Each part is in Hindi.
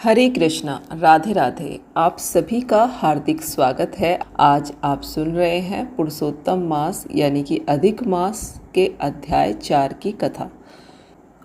हरे कृष्णा, राधे राधे। आप सभी का हार्दिक स्वागत है। आज आप सुन रहे हैं पुरुषोत्तम मास यानी कि अधिक मास के अध्याय 4 की कथा।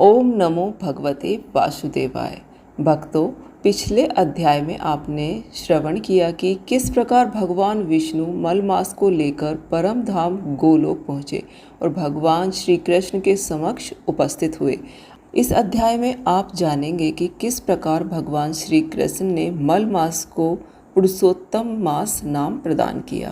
ओम नमो भगवते वासुदेवाय। भक्तों, पिछले अध्याय में आपने श्रवण किया कि किस प्रकार भगवान विष्णु मल मास को लेकर परम धाम गोलोक पहुँचे और भगवान श्री कृष्ण के समक्ष उपस्थित हुए। इस अध्याय में आप जानेंगे कि किस प्रकार भगवान श्री कृष्ण ने मल मास को पुरुषोत्तम मास नाम प्रदान किया।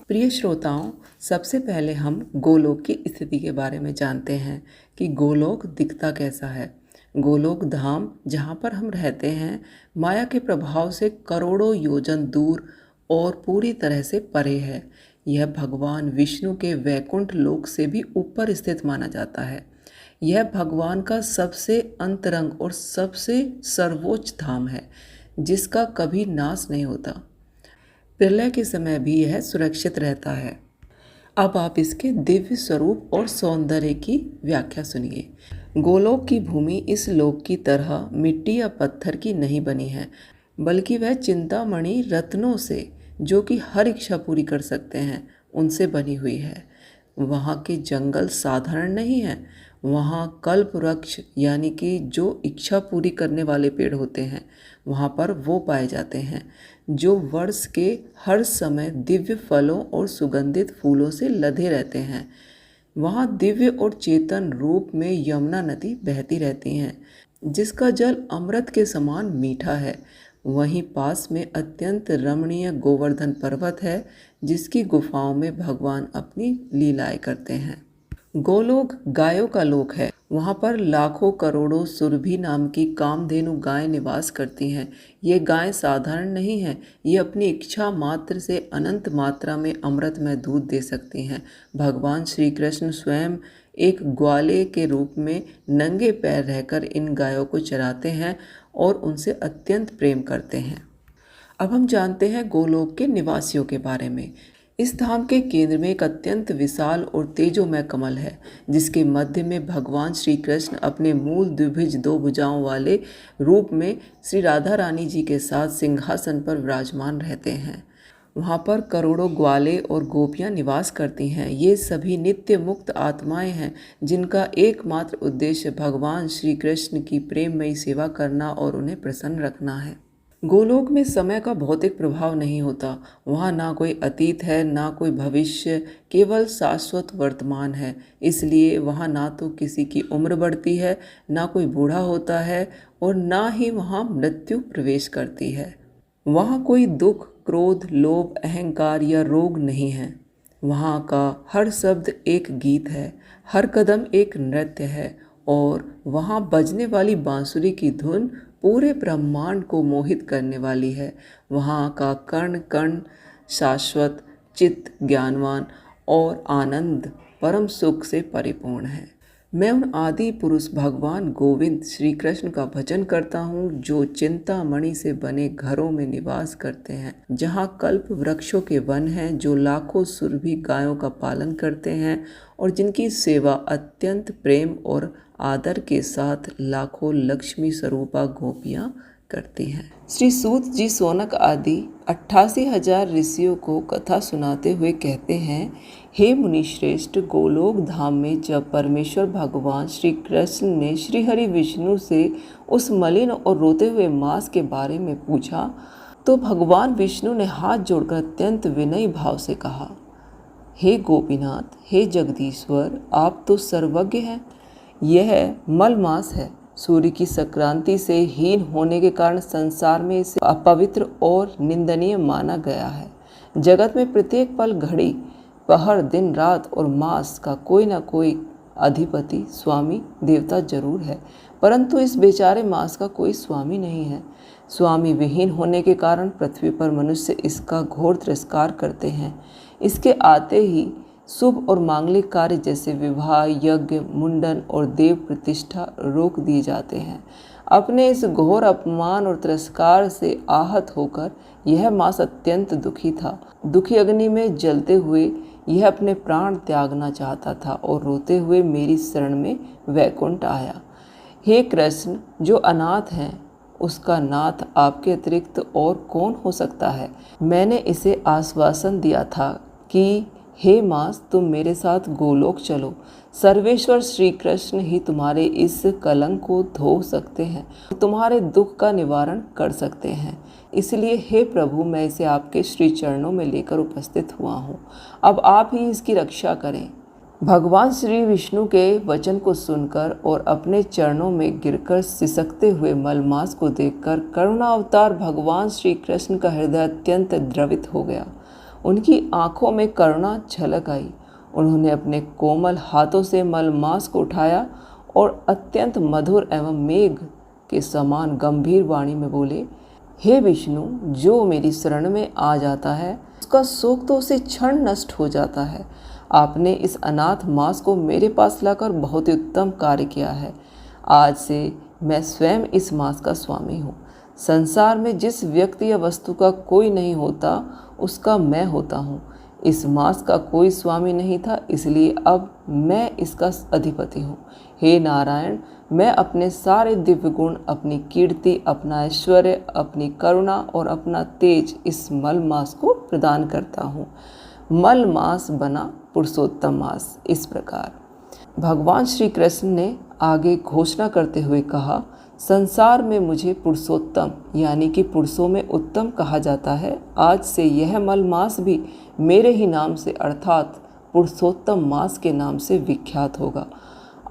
प्रिय श्रोताओं, सबसे पहले हम गोलोक की स्थिति के बारे में जानते हैं कि गोलोक दिखता कैसा है। गोलोक धाम जहाँ पर हम रहते हैं माया के प्रभाव से करोड़ों योजन दूर और पूरी तरह से परे है। यह भगवान विष्णु के वैकुंठ लोक से भी ऊपर स्थित माना जाता है। यह भगवान का सबसे अंतरंग और सबसे सर्वोच्च धाम है जिसका कभी नाश नहीं होता। प्रलय के समय भी यह सुरक्षित रहता है। अब आप इसके दिव्य स्वरूप और सौंदर्य की व्याख्या सुनिए। गोलोक की भूमि इस लोक की तरह मिट्टी या पत्थर की नहीं बनी है, बल्कि वह चिंतामणि रत्नों से, जो कि हर इच्छा पूरी कर सकते हैं, उनसे बनी हुई है। वहाँ के जंगल साधारण नहीं हैं। वहाँ कल्प वृक्ष यानी कि जो इच्छा पूरी करने वाले पेड़ होते हैं, वहाँ पर वो पाए जाते हैं जो वर्ष के हर समय दिव्य फलों और सुगंधित फूलों से लदे रहते हैं। वहाँ दिव्य और चेतन रूप में यमुना नदी बहती रहती हैं जिसका जल अमृत के समान मीठा है। वहीं पास में अत्यंत रमणीय गोवर्धन पर्वत है जिसकी गुफाओं में भगवान अपनी लीलाएं करते हैं। गोलोक गायों का लोक है। वहाँ पर लाखों करोड़ों सुरभि नाम की कामधेनु गायें निवास करती हैं। ये गायें साधारण नहीं हैं। ये अपनी इच्छा मात्र से अनंत मात्रा में अमृतमय दूध दे सकती हैं। भगवान श्री कृष्ण स्वयं एक ग्वाले के रूप में नंगे पैर रहकर इन गायों को चराते हैं और उनसे अत्यंत प्रेम करते हैं। अब हम जानते हैं गोलोक के निवासियों के बारे में। इस धाम के केंद्र में एक अत्यंत विशाल और तेजोमय कमल है जिसके मध्य में भगवान श्री कृष्ण अपने मूल द्विभुज 2 भुजाओं वाले रूप में श्री राधा रानी जी के साथ सिंहासन पर विराजमान रहते हैं। वहाँ पर करोड़ों ग्वाले और गोपियाँ निवास करती हैं। ये सभी नित्य मुक्त आत्माएं हैं जिनका एकमात्र उद्देश्य भगवान श्री कृष्ण की प्रेममयी सेवा करना और उन्हें प्रसन्न रखना है। गोलोक में समय का भौतिक प्रभाव नहीं होता। वहाँ ना कोई अतीत है ना कोई भविष्य, केवल शाश्वत वर्तमान है। इसलिए वहाँ ना तो किसी की उम्र बढ़ती है, ना कोई बूढ़ा होता है और ना ही वहाँ मृत्यु प्रवेश करती है। वहाँ कोई दुख, क्रोध, लोभ, अहंकार या रोग नहीं है। वहाँ का हर शब्द एक गीत है, हर कदम एक नृत्य है और वहाँ बजने वाली बांसुरी की धुन पूरे ब्रह्मांड को मोहित करने वाली है। वहाँ का कण कण शाश्वत, चित्त ज्ञानवान और आनंद परम सुख से परिपूर्ण है। मैं उन आदि पुरुष भगवान गोविंद श्री कृष्ण का भजन करता हूँ जो चिंतामणि से बने घरों में निवास करते हैं, जहाँ कल्प वृक्षों के वन हैं, जो लाखों सुरभि गायों का पालन करते हैं और जिनकी सेवा अत्यंत प्रेम और आदर के साथ लाखों लक्ष्मी स्वरूपा गोपियाँ करती हैं। श्री सूत जी सोनक आदि 88,000 ऋषियों को कथा सुनाते हुए कहते हैं, हे मुनिश्रेष्ठ, गोलोक धाम में जब परमेश्वर भगवान श्री कृष्ण ने श्री हरि विष्णु से उस मलिन और रोते हुए मास के बारे में पूछा तो भगवान विष्णु ने हाथ जोड़कर अत्यंत विनयी भाव से कहा, हे गोपीनाथ, हे जगदीश्वर, आप तो सर्वज्ञ हैं। यह मल मास है। सूर्य की संक्रांति से हीन होने के कारण संसार में इसे अपवित्र और निंदनीय माना गया है। जगत में प्रत्येक पल, घड़ी, पहर, दिन, रात और मास का कोई ना कोई अधिपति, स्वामी, देवता जरूर है, परंतु इस बेचारे मास का कोई स्वामी नहीं है। स्वामी विहीन होने के कारण पृथ्वी पर मनुष्य इसका घोर तिरस्कार करते हैं। इसके आते ही शुभ और मांगलिक कार्य जैसे विवाह, यज्ञ, मुंडन और देव प्रतिष्ठा रोक दिए जाते हैं। अपने इस घोर अपमान और तिरस्कार से आहत होकर यह मास अत्यंत दुखी था। दुखी अग्नि में जलते हुए यह अपने प्राण त्यागना चाहता था और रोते हुए मेरी शरण में वैकुंठ आया। हे कृष्ण, जो अनाथ हैं उसका नाथ आपके अतिरिक्त और कौन हो सकता है। मैंने इसे आश्वासन दिया था कि हे मास, तुम मेरे साथ गोलोक चलो। सर्वेश्वर श्री कृष्ण ही तुम्हारे इस कलंक को धो सकते हैं, तुम्हारे दुख का निवारण कर सकते हैं। इसलिए हे प्रभु, मैं इसे आपके श्री चरणों में लेकर उपस्थित हुआ हूँ। अब आप ही इसकी रक्षा करें। भगवान श्री विष्णु के वचन को सुनकर और अपने चरणों में गिरकर सिसकते हुए मलमास को देखकर करुणा अवतार भगवान श्री कृष्ण का हृदय अत्यंत द्रवित हो गया। उनकी आंखों में करुणा झलक आई। उन्होंने अपने कोमल हाथों से मलमास को उठाया और अत्यंत मधुर एवं मेघ के समान गंभीर वाणी में बोले, हे विष्णु, जो मेरी शरण में आ जाता है उसका शोक तो उसे क्षण नष्ट हो जाता है। आपने इस अनाथ मास को मेरे पास लाकर बहुत ही उत्तम कार्य किया है। आज से मैं स्वयं इस मास का स्वामी हूँ। संसार में जिस व्यक्ति या वस्तु का कोई नहीं होता उसका मैं होता हूँ। इस मास का कोई स्वामी नहीं था, इसलिए अब मैं इसका अधिपति हूँ। हे नारायण, मैं अपने सारे दिव्य गुण, अपनी कीर्ति, अपना ऐश्वर्य, अपनी करुणा और अपना तेज इस मल मास को प्रदान करता हूँ। मल मास बना पुरुषोत्तम मास। इस प्रकार भगवान श्री कृष्ण ने आगे घोषणा करते हुए कहा, संसार में मुझे पुरुषोत्तम यानी कि पुरुषों में उत्तम कहा जाता है। आज से यह मल मास भी मेरे ही नाम से अर्थात पुरुषोत्तम मास के नाम से विख्यात होगा।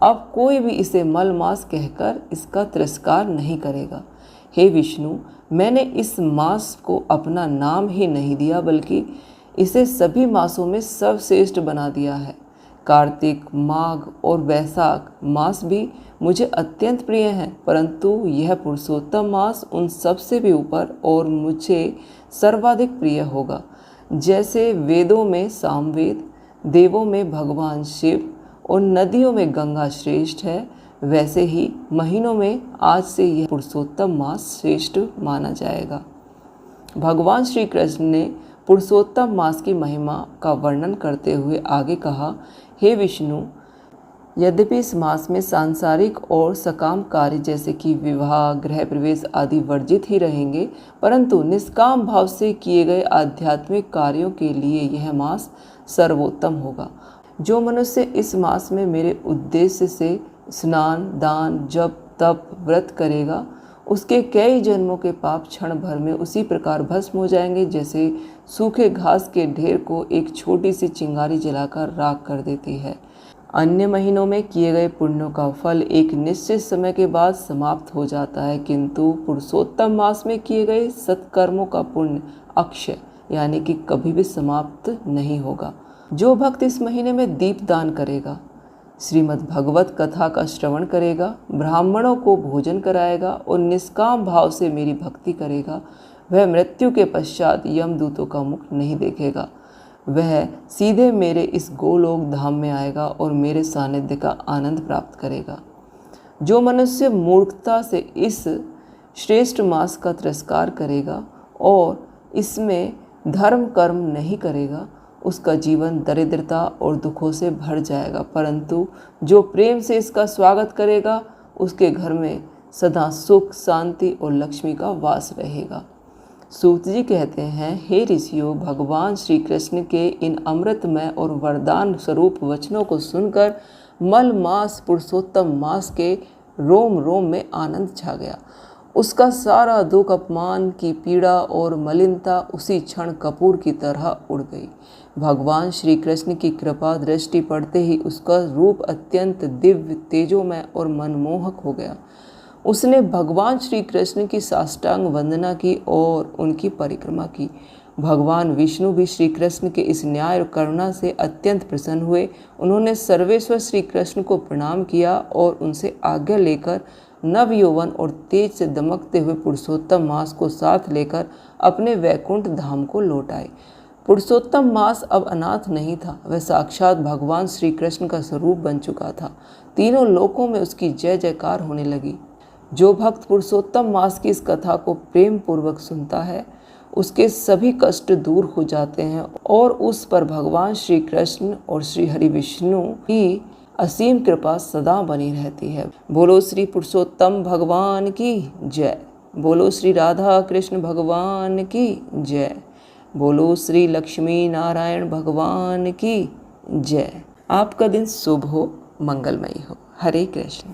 अब कोई भी इसे मल मास कहकर इसका तिरस्कार नहीं करेगा। हे विष्णु, मैंने इस मास को अपना नाम ही नहीं दिया बल्कि इसे सभी मासों में सर्वश्रेष्ठ बना दिया है। कार्तिक, माघ और वैशाख मास भी मुझे अत्यंत प्रिय हैं, परंतु यह पुरुषोत्तम मास उन सब से भी ऊपर और मुझे सर्वाधिक प्रिय होगा। जैसे वेदों में सामवेद, देवों में भगवान शिव और नदियों में गंगा श्रेष्ठ है, वैसे ही महीनों में आज से यह पुरुषोत्तम मास श्रेष्ठ माना जाएगा। भगवान श्री कृष्ण ने पुरुषोत्तम मास की महिमा का वर्णन करते हुए आगे कहा, हे विष्णु, यद्यपि इस मास में सांसारिक और सकाम कार्य जैसे कि विवाह, गृह प्रवेश आदि वर्जित ही रहेंगे, परंतु निष्काम भाव से किए गए आध्यात्मिक कार्यों के लिए यह मास सर्वोत्तम होगा। जो मनुष्य इस मास में मेरे उद्देश्य से स्नान, दान, जप, तप, व्रत करेगा, उसके कई जन्मों के पाप क्षण भर में उसी प्रकार भस्म हो जाएंगे जैसे सूखे घास के ढेर को एक छोटी सी चिंगारी जलाकर राख कर देती है। अन्य महीनों में किए गए पुण्यों का फल एक निश्चित समय के बाद समाप्त हो जाता है, किंतु पुरुषोत्तम मास में किए गए सत्कर्मों का पुण्य अक्षय यानी कि कभी भी समाप्त नहीं होगा। जो भक्त इस महीने में दीप दान करेगा, श्रीमद् भगवत कथा का श्रवण करेगा, ब्राह्मणों को भोजन कराएगा और निष्काम भाव से मेरी भक्ति करेगा, वह मृत्यु के पश्चात यमदूतों का मुख नहीं देखेगा। वह सीधे मेरे इस गोलोक धाम में आएगा और मेरे सानिध्य का आनंद प्राप्त करेगा। जो मनुष्य मूर्खता से इस श्रेष्ठ मास का तिरस्कार करेगा और इसमें धर्म कर्म नहीं करेगा, उसका जीवन दरिद्रता और दुखों से भर जाएगा, परंतु जो प्रेम से इसका स्वागत करेगा उसके घर में सदा सुख, शांति और लक्ष्मी का वास रहेगा। सूत जी कहते हैं, हे ऋषियों, भगवान श्री कृष्ण के इन अमृतमय और वरदान स्वरूप वचनों को सुनकर मल मास पुरुषोत्तम मास के रोम रोम में आनंद छा गया। उसका सारा दुख, अपमान की पीड़ा और मलिनता उसी क्षण कपूर की तरह उड़ गई। भगवान श्री कृष्ण की कृपा दृष्टि पड़ते ही उसका रूप अत्यंत दिव्य, तेजोमय और मनमोहक हो गया। उसने भगवान श्री कृष्ण की साष्टांग वंदना की और उनकी परिक्रमा की। भगवान विष्णु भी श्री कृष्ण के इस न्याय और करुणा से अत्यंत प्रसन्न हुए। उन्होंने सर्वेश्वर श्री कृष्ण को प्रणाम किया और उनसे आज्ञा लेकर नव यौवन और तेज से दमकते हुए पुरुषोत्तम मास को साथ लेकर अपने वैकुंठ धाम को लौट आए। पुरुषोत्तम मास अब अनाथ नहीं था, वह साक्षात भगवान श्री कृष्ण का स्वरूप बन चुका था। तीनों लोकों में उसकी जय जयकार होने लगी। जो भक्त पुरुषोत्तम मास की इस कथा को प्रेम पूर्वक सुनता है, उसके सभी कष्ट दूर हो जाते हैं और उस पर भगवान श्री कृष्ण और श्री हरि विष्णु की असीम कृपा सदा बनी रहती है। बोलो श्री पुरुषोत्तम भगवान की जय। बोलो श्री राधा कृष्ण भगवान की जय। बोलो श्री लक्ष्मी नारायण भगवान की जय। आपका दिन शुभ हो, मंगलमय हो। हरे कृष्ण।